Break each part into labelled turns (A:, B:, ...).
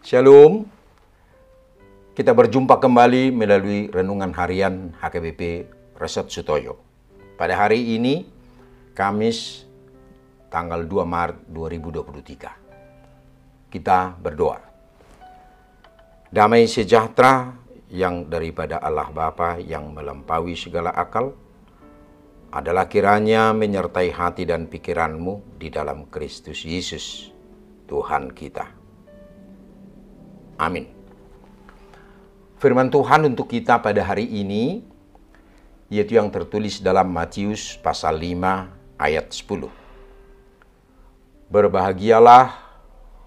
A: Shalom, kita berjumpa kembali melalui Renungan Harian HKBP Resort Sutoyo. Pada hari ini, Kamis, tanggal 2 Maret 2023. Kita berdoa. Damai sejahtera yang daripada Allah Bapa yang melampaui segala akal, adalah kiranya menyertai hati dan pikiranmu di dalam Kristus Yesus, Tuhan kita. Amin. Firman Tuhan untuk kita pada hari ini, yaitu yang tertulis dalam Matius pasal 5 ayat 10. Berbahagialah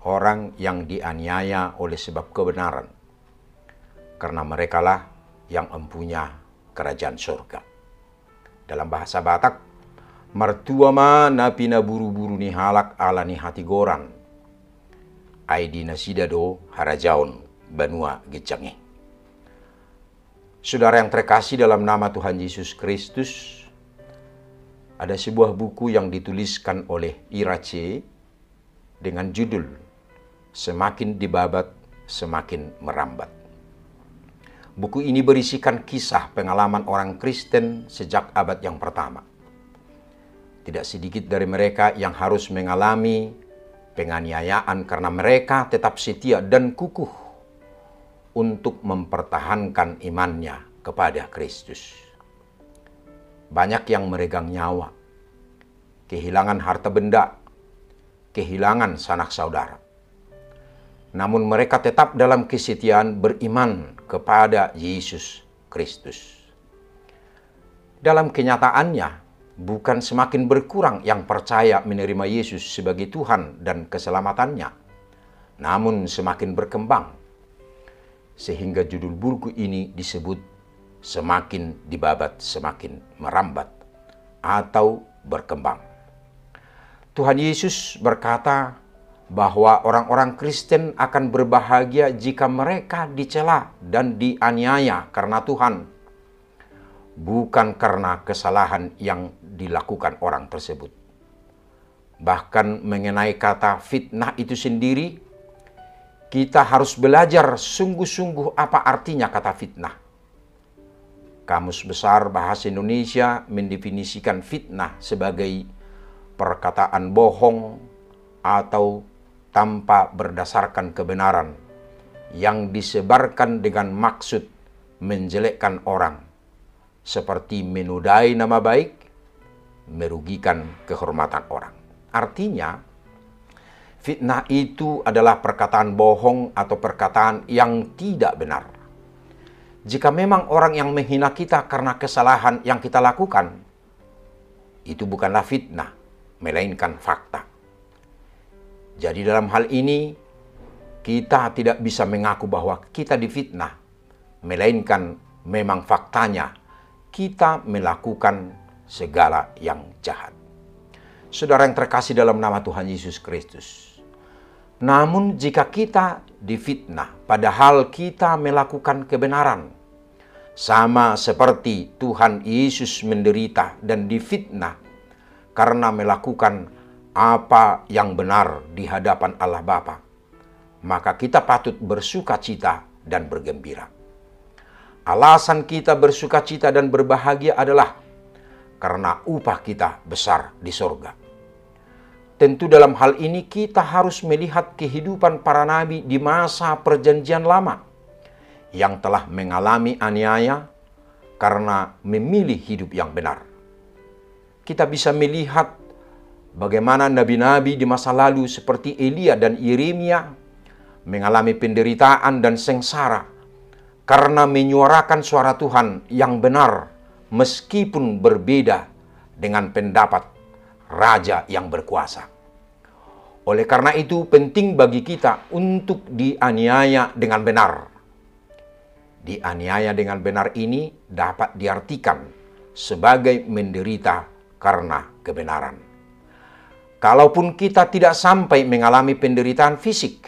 A: orang yang dianiaya oleh sebab kebenaran, karena merekalah yang empunya kerajaan surga. Dalam bahasa Batak, mertua ma napina buru-buru ni halak ala ni hati goran. Aidina sidado harajaon banua gecange. Saudara yang terkasih dalam nama Tuhan Yesus Kristus, ada sebuah buku yang dituliskan oleh Ira C. dengan judul Semakin Dibabat, Semakin Merambat. Buku ini berisikan kisah pengalaman orang Kristen sejak abad yang pertama. Tidak sedikit dari mereka yang harus mengalami penganiayaan karena mereka tetap setia dan kukuh untuk mempertahankan imannya kepada Kristus. Banyak yang meregang nyawa, kehilangan harta benda, kehilangan sanak saudara. Namun mereka tetap dalam kesetiaan beriman kepada Yesus Kristus. Dalam kenyataannya, bukan semakin berkurang yang percaya menerima Yesus sebagai Tuhan dan keselamatannya, namun semakin berkembang. Sehingga judul buku ini disebut Semakin Dibabat, Semakin Merambat atau Berkembang. Tuhan Yesus berkata bahwa orang-orang Kristen akan berbahagia jika mereka dicela dan dianiaya karena Tuhan, bukan karena kesalahan yang dilakukan orang tersebut. Bahkan mengenai kata fitnah itu sendiri, kita harus belajar sungguh-sungguh apa artinya kata fitnah. Kamus Besar Bahasa Indonesia mendefinisikan fitnah sebagai perkataan bohong atau tanpa berdasarkan kebenaran yang disebarkan dengan maksud menjelekkan orang, seperti menodai nama baik, merugikan kehormatan orang. Artinya, fitnah itu adalah perkataan bohong atau perkataan yang tidak benar. Jika memang orang yang menghina kita karena kesalahan yang kita lakukan, itu bukanlah fitnah, melainkan fakta. Jadi dalam hal ini, kita tidak bisa mengaku bahwa kita difitnah, melainkan memang faktanya kita melakukan segala yang jahat. Saudara yang terkasih dalam nama Tuhan Yesus Kristus. Namun jika kita difitnah padahal kita melakukan kebenaran, sama seperti Tuhan Yesus menderita dan difitnah karena melakukan apa yang benar di hadapan Allah Bapa, maka kita patut bersukacita dan bergembira. Alasan kita bersukacita dan berbahagia adalah karena upah kita besar di surga. Tentu dalam hal ini kita harus melihat kehidupan para nabi di masa perjanjian lama yang telah mengalami aniaya karena memilih hidup yang benar. Kita bisa melihat bagaimana nabi-nabi di masa lalu seperti Elia dan Yeremia mengalami penderitaan dan sengsara karena menyuarakan suara Tuhan yang benar meskipun berbeda dengan pendapat raja yang berkuasa. Oleh karena itu penting bagi kita untuk dianiaya dengan benar. Dianiaya dengan benar ini dapat diartikan sebagai menderita karena kebenaran. Kalaupun kita tidak sampai mengalami penderitaan fisik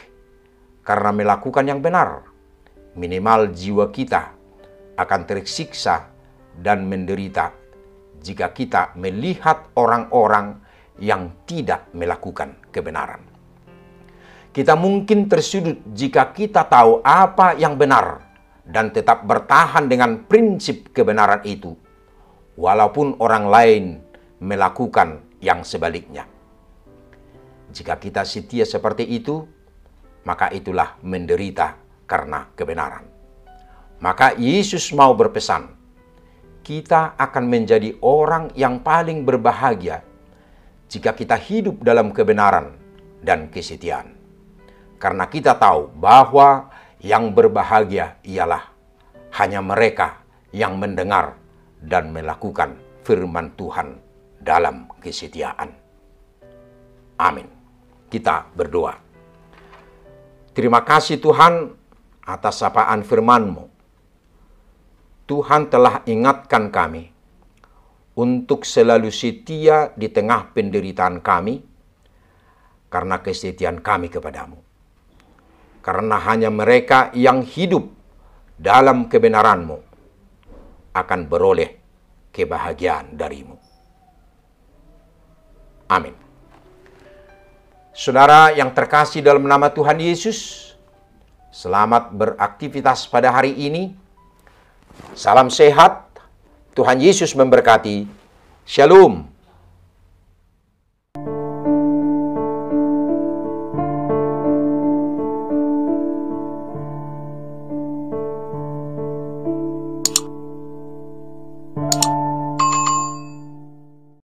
A: karena melakukan yang benar, minimal jiwa kita akan tersiksa dan menderita jika kita melihat orang-orang yang tidak melakukan kebenaran. Kita mungkin tersudut jika kita tahu apa yang benar dan tetap bertahan dengan prinsip kebenaran itu, walaupun orang lain melakukan yang sebaliknya. Jika kita setia seperti itu, maka itulah menderita karena kebenaran. Maka Yesus mau berpesan, kita akan menjadi orang yang paling berbahagia jika kita hidup dalam kebenaran dan kesetiaan. Karena kita tahu bahwa yang berbahagia ialah hanya mereka yang mendengar dan melakukan firman Tuhan dalam kesetiaan. Amin. Kita berdoa. Terima kasih Tuhan atas sapaan firman-Mu. Tuhan telah ingatkan kami untuk selalu setia di tengah penderitaan kami karena kesetiaan kami kepadamu. Karena hanya mereka yang hidup dalam kebenaran-Mu akan beroleh kebahagiaan dari-Mu. Amin. Saudara yang terkasih dalam nama Tuhan Yesus, selamat beraktivitas pada hari ini. Salam sehat, Tuhan Yesus memberkati. Shalom.